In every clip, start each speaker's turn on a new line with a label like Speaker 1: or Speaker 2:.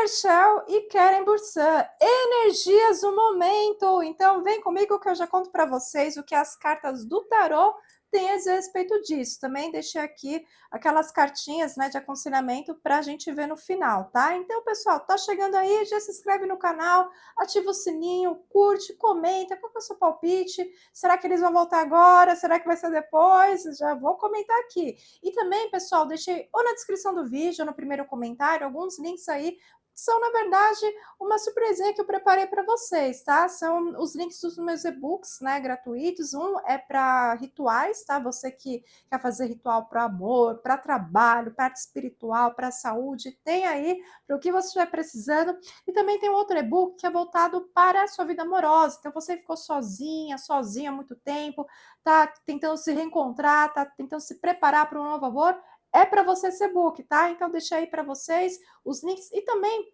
Speaker 1: Archel e Keren Bursan, energias do momento. Então vem comigo que eu já conto para vocês o que as cartas do tarô têm a respeito disso. Também deixei aqui aquelas cartinhas, né, de aconselhamento para a gente ver no final, tá? Então, pessoal, tá chegando aí, já se inscreve no canal, ativa o sininho, curte, comenta, qual que é o seu palpite? Será que eles vão voltar agora? Será que vai ser depois? Já vou comentar aqui. E também, pessoal, deixei ou na descrição do vídeo, ou no primeiro comentário, alguns links aí são, na verdade, uma surpresinha que eu preparei para vocês, tá? São os links dos meus e-books, né, gratuitos. Um é para rituais, tá? Você que quer fazer ritual para amor, para trabalho, parte espiritual, para saúde, tem aí para o que você estiver precisando. E também tem um outro e-book que é voltado para a sua vida amorosa. Então, você ficou sozinha, sozinha há muito tempo, tá tentando se reencontrar, tá tentando se preparar para um novo amor, é para você esse e-book, tá? Então, deixei aí para vocês os links e também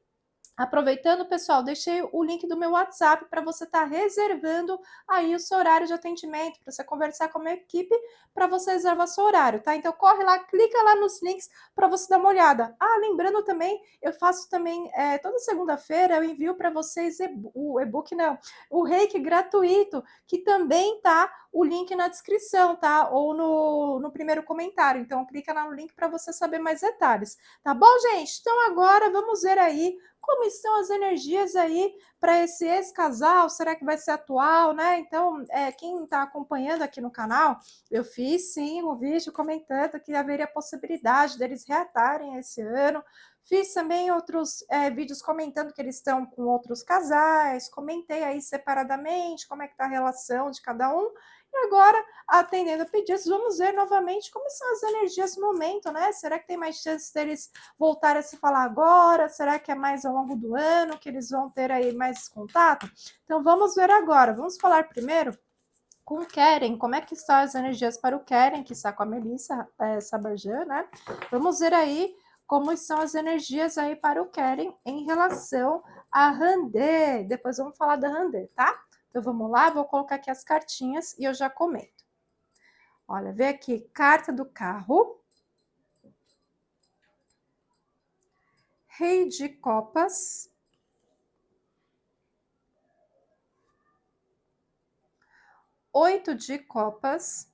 Speaker 1: aproveitando, pessoal, deixei o link do meu WhatsApp para você estar reservando aí o seu horário de atendimento, para você conversar com a minha equipe, para você reservar seu horário, tá? Então corre lá, clica lá nos links para você dar uma olhada. Ah, lembrando também, eu faço também, toda segunda-feira eu envio para vocês o e-book, não, o reiki gratuito, que também tá o link na descrição, tá? Ou no primeiro comentário. Então clica lá no link para você saber mais detalhes, tá bom, gente? Então agora vamos ver aí como estão as energias aí para esse ex-casal? Será que vai ser atual, né? Então, quem está acompanhando aqui no canal, eu fiz sim um vídeo comentando que haveria possibilidade deles reatarem esse ano. Fiz também outros vídeos comentando que eles estão com outros casais, comentei aí separadamente como é que está a relação de cada um. E agora, atendendo a pedidos, vamos ver novamente como são as energias no momento, né? Será que tem mais chance deles voltar a se falar agora? Será que é mais ao longo do ano que eles vão ter aí mais contato? Então vamos ver agora. Vamos falar primeiro com o Keren, como é que estão as energias para o Keren, que está com a Melissa Sabarjan, né? Vamos ver aí como estão as energias aí para o Keren em relação a Randê. Depois vamos falar da Randê, tá? Então vamos lá, vou colocar aqui as cartinhas e eu já comento. Olha, vê aqui, carta do carro, Rei de Copas, Oito de Copas,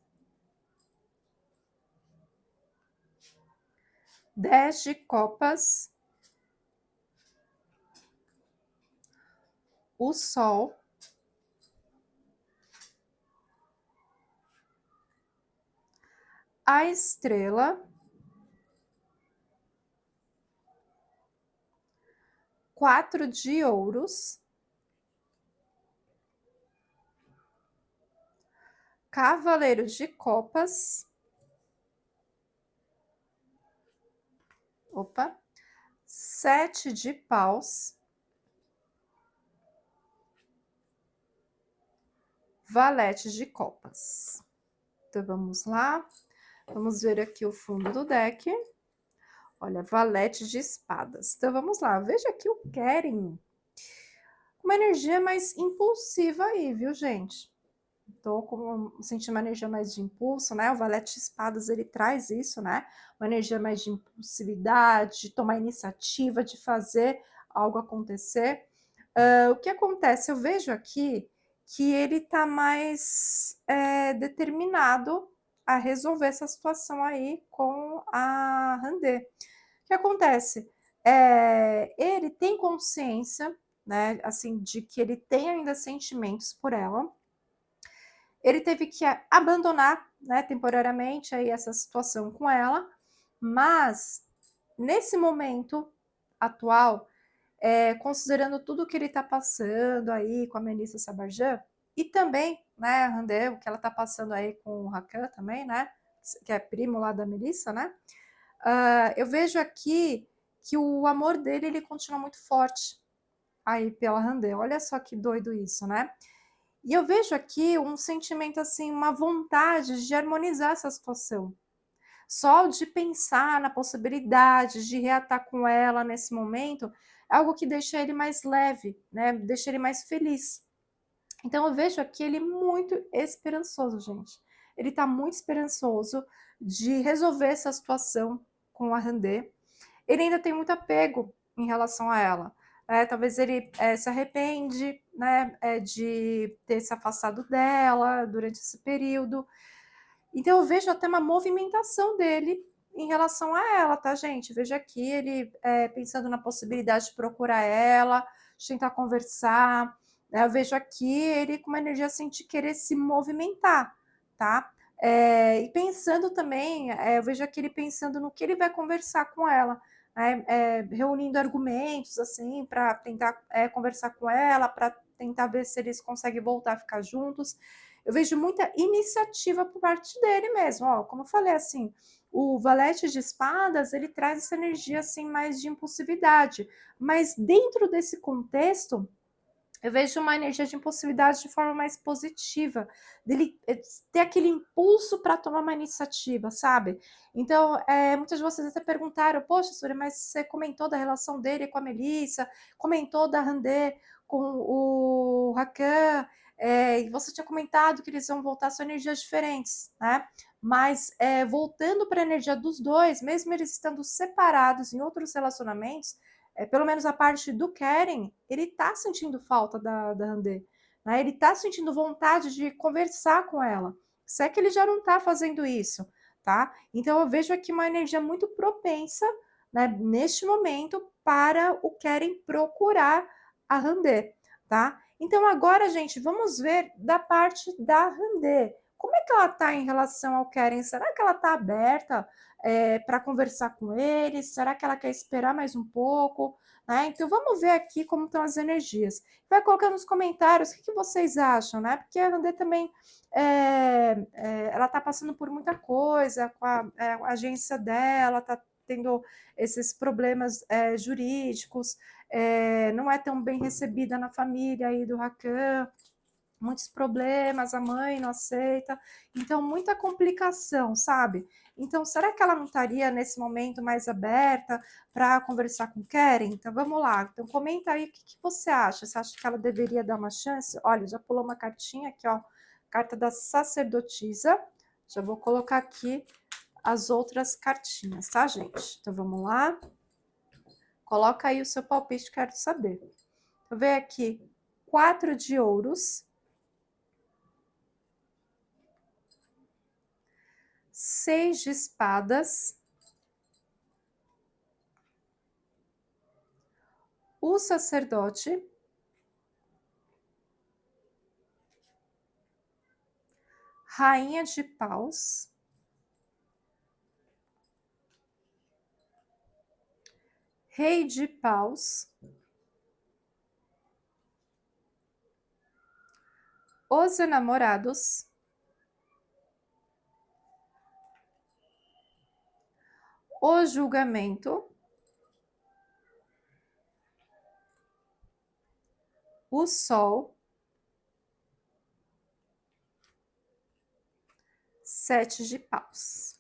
Speaker 1: 10 de Copas, o Sol, a Estrela, 4 de Ouros, Cavaleiro de Copas, opa, 7 de Paus, Valete de Copas. Então vamos lá, vamos ver aqui o fundo do deck. Olha, Valete de Espadas. Então vamos lá, veja aqui o Keren. Uma energia mais impulsiva aí, viu, gente? Sentindo uma energia mais de impulso, né? O Valete de Espadas, ele traz isso, né? Uma energia mais de impulsividade, de tomar iniciativa, de fazer algo acontecer. O que acontece? Eu vejo aqui que ele tá mais determinado a resolver essa situação aí com a Randê. O que acontece? Ele tem consciência, né, assim, de que ele tem ainda sentimentos por ela. Ele teve que abandonar, né, temporariamente aí essa situação com ela, mas nesse momento atual, considerando tudo que ele está passando aí com a Melissa Sabarjan, e também, né, Randê, o que ela está passando aí com o Rakan também, né, que é primo lá da Melissa, né, eu vejo aqui que o amor dele, ele continua muito forte aí pela Randê. Olha só que doido isso, né? E eu vejo aqui um sentimento assim, uma vontade de harmonizar essa situação. Só de pensar na possibilidade de reatar com ela nesse momento, é algo que deixa ele mais leve, né? Deixa ele mais feliz. Então eu vejo aqui ele muito esperançoso, gente. Ele tá muito esperançoso de resolver essa situação com a Randê. Ele ainda tem muito apego, em relação a ela. Talvez ele se arrepende, né, de ter se afastado dela durante esse período. Então eu vejo até uma movimentação dele em relação a ela, tá, gente? Veja aqui ele pensando na possibilidade de procurar ela, de tentar conversar. Eu vejo aqui ele com uma energia assim de querer se movimentar, tá? E pensando também, eu vejo aqui ele pensando no que ele vai conversar com ela, né? Reunindo argumentos assim para tentar conversar com ela, para tentar ver se eles conseguem voltar a ficar juntos. Eu vejo muita iniciativa por parte dele mesmo, ó, como eu falei, assim, o valete de espadas, ele traz essa energia, assim, mais de impulsividade, mas dentro desse contexto, eu vejo uma energia de impulsividade de forma mais positiva, dele ter aquele impulso para tomar uma iniciativa, sabe? Então, muitas de vocês até perguntaram, poxa, Surya, mas você comentou da relação dele com a Melissa, comentou da Randê com o Rakan, e você tinha comentado que eles vão voltar, são energias diferentes, né? Mas voltando para a energia dos dois, mesmo eles estando separados em outros relacionamentos, pelo menos a parte do Keren, ele tá sentindo falta da Randê, né? Ele tá sentindo vontade de conversar com ela. Se é que ele já não tá fazendo isso, tá? Então eu vejo aqui uma energia muito propensa, né, neste momento, para o Keren procurar a Randê, tá? Então agora, gente, vamos ver da parte da Randê. Como é que ela tá em relação ao Keren? Será que ela tá aberta para conversar com ele? Será que ela quer esperar mais um pouco? Então vamos ver aqui como estão as energias. Vai colocar nos comentários o que vocês acham, né? Porque a Randê também ela está passando por muita coisa com a agência dela, está tendo esses problemas jurídicos, não é tão bem recebida na família aí do Rakan, muitos problemas, a mãe não aceita, então muita complicação, sabe? Então, será que ela não estaria nesse momento mais aberta para conversar com Keren? Então, vamos lá. Então, comenta aí o que você acha. Você acha que ela deveria dar uma chance? Olha, já pulou uma cartinha aqui, ó, carta da sacerdotisa. Já vou colocar aqui as outras cartinhas, tá, gente? Então, vamos lá. Coloca aí o seu palpite, quero saber. Então, vem aqui 4 de ouros, 6 de espadas, o sacerdote, rainha de paus, rei de paus, os enamorados, o julgamento, o sol, 7 de paus.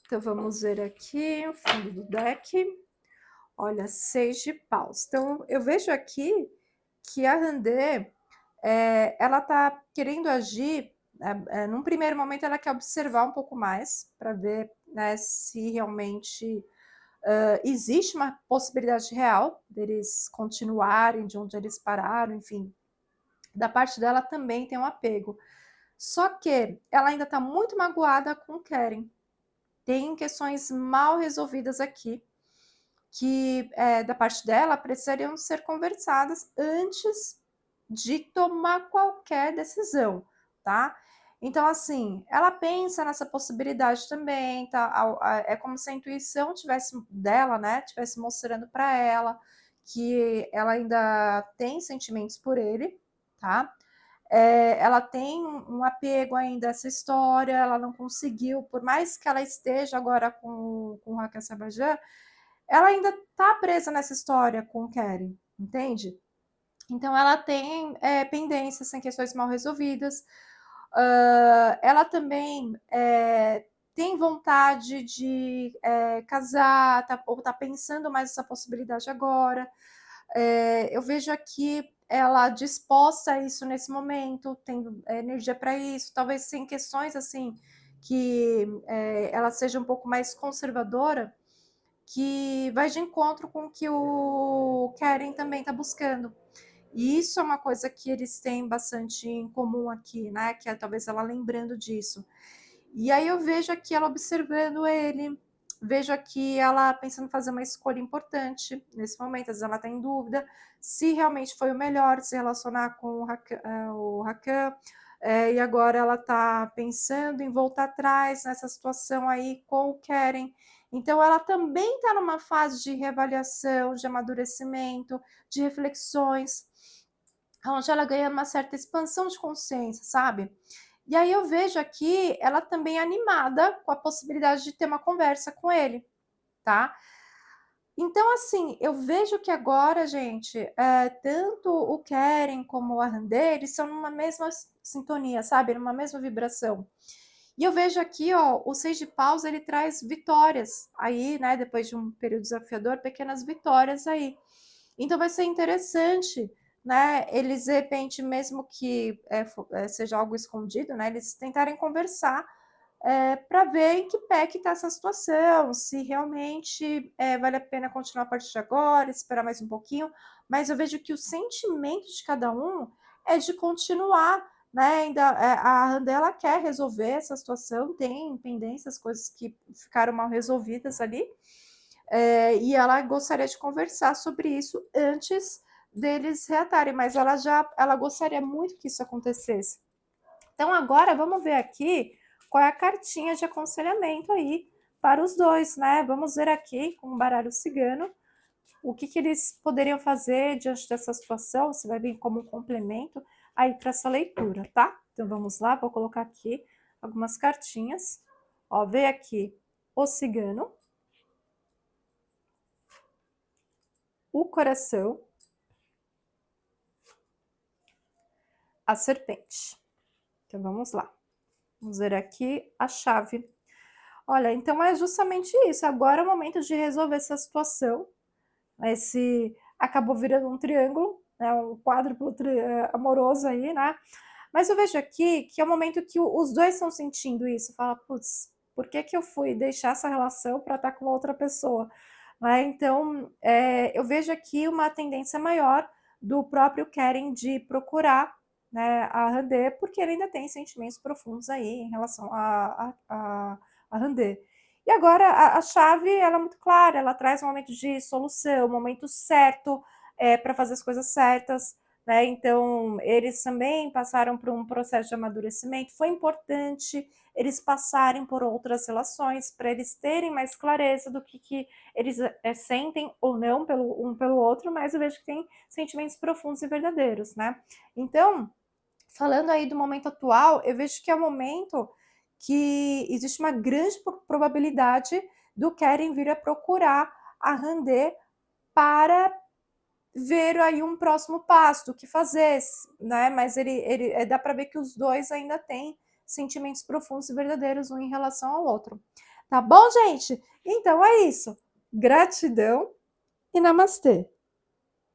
Speaker 1: Então, vamos ver aqui o fundo do deck. Olha, 6 de paus. Então, eu vejo aqui que a Randê, ela tá querendo agir, num primeiro momento ela quer observar um pouco mais, para ver, né, se realmente existe uma possibilidade real deles continuarem de onde eles pararam, enfim. Da parte dela também tem um apego. Só que ela ainda está muito magoada com o Keren. Tem questões mal resolvidas aqui, que da parte dela precisariam ser conversadas antes de tomar qualquer decisão, tá? Então, assim, ela pensa nessa possibilidade também, tá? É como se a intuição tivesse dela, né? Tivesse mostrando para ela que ela ainda tem sentimentos por ele, tá? Ela tem um apego ainda a essa história, ela não conseguiu, por mais que ela esteja agora com o Raquel Sabajan, ela ainda está presa nessa história com o Keren, entende? Então ela tem pendências, tem questões mal resolvidas. Ela também tem vontade de casar, ou está pensando mais essa possibilidade agora. Eu vejo aqui ela disposta a isso nesse momento, tendo energia para isso, talvez sem questões assim que ela seja um pouco mais conservadora. que vai de encontro com o que o Karen também está buscando. E isso é uma coisa que eles têm bastante em comum aqui, né? Que é talvez ela lembrando disso. E aí eu vejo aqui ela observando ele, vejo aqui ela pensando em fazer uma escolha importante nesse momento, às vezes ela está em dúvida se realmente foi o melhor se relacionar com o Rakan, e agora ela está pensando em voltar atrás nessa situação aí com o Karen. Então ela também está numa fase de reavaliação, de amadurecimento, de reflexões, onde ela ganha uma certa expansão de consciência, sabe? E aí eu vejo aqui ela também animada com a possibilidade de ter uma conversa com ele, tá? Então, assim, eu vejo que agora, gente, tanto o Keren como o Arrandê, eles são numa mesma sintonia, sabe? Numa mesma vibração. E eu vejo aqui, ó, o Seis de Paus, ele traz vitórias aí, né? Depois de um período desafiador, pequenas vitórias aí. Então vai ser interessante, né? Eles, de repente, mesmo que seja algo escondido, né? Eles tentarem conversar para ver em que pé que está essa situação, se realmente vale a pena continuar a partir de agora, esperar mais um pouquinho, mas eu vejo que o sentimento de cada um é de continuar, né? Ainda a Randela quer resolver essa situação, tem pendências, coisas que ficaram mal resolvidas ali, e ela gostaria de conversar sobre isso antes deles reatarem, mas ela gostaria muito que isso acontecesse. Então agora vamos ver aqui qual é a cartinha de aconselhamento aí para os dois, né? Vamos ver aqui com o baralho cigano o que eles poderiam fazer diante dessa situação, se vai vir como um complemento aí para essa leitura, tá? Então vamos lá, vou colocar aqui algumas cartinhas. Ó, veio aqui o cigano, o coração, a serpente. Então vamos lá. Vamos ver aqui a chave. Olha, então é justamente isso. Agora é o momento de resolver essa situação. Esse acabou virando um triângulo, né, um quádruplo amoroso aí, né? Mas eu vejo aqui que é o momento que os dois estão sentindo isso. Fala, putz, por que que eu fui deixar essa relação para estar com outra pessoa? Né? Então, eu vejo aqui uma tendência maior do próprio Keren de procurar, né, a Randê, porque ele ainda tem sentimentos profundos aí em relação a Randê. E agora a chave ela é muito clara, ela traz um momento de solução, um momento certo para fazer as coisas certas, né? Então, eles também passaram por um processo de amadurecimento. Foi importante eles passarem por outras relações para eles terem mais clareza do que eles sentem ou não um pelo outro, mas eu vejo que tem sentimentos profundos e verdadeiros, né? Então, falando aí do momento atual, eu vejo que é o momento que existe uma grande probabilidade do Keren vir a procurar a Randê para ver aí um próximo passo do que fazer, né? Mas ele dá para ver que os dois ainda têm sentimentos profundos e verdadeiros um em relação ao outro. Tá bom, gente? Então é isso. Gratidão e namastê.